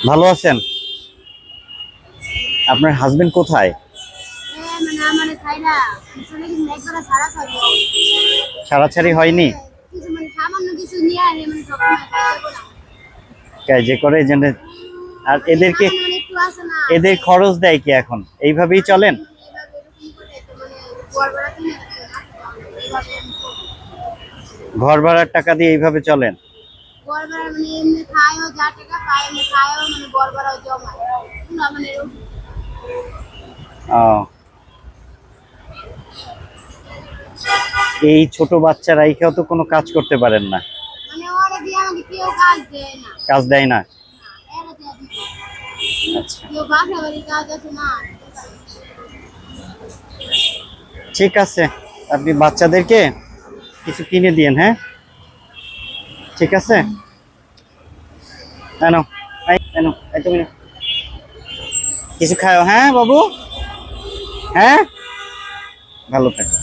ভালো আছেন? আপনার হাজবেন্ড কোথায়? ছাড়াছাড়ি হয়নি? কাজে করে এই জন্য। আর এদেরকে এদের খরচ দেয় কি এখন? এইভাবেই চলেন? ঘর ভাড়ার টাকা দিয়ে এইভাবে চলেন? ও, এই ছোট বাচ্চারা এইখানেও তো কোনো কাজ করতে পারেন না? কাজ দেয় না? আচ্ছা, ঠিক আছে, আপনি বাচ্চাদেরকে কিছু কিনে দিয়েন। হ্যাঁ, ঠিক আছে। এনো, এনো, তুমি কিছু খাও। হ্যাঁ বাবু, হ্যাঁ, ভালো থাকো।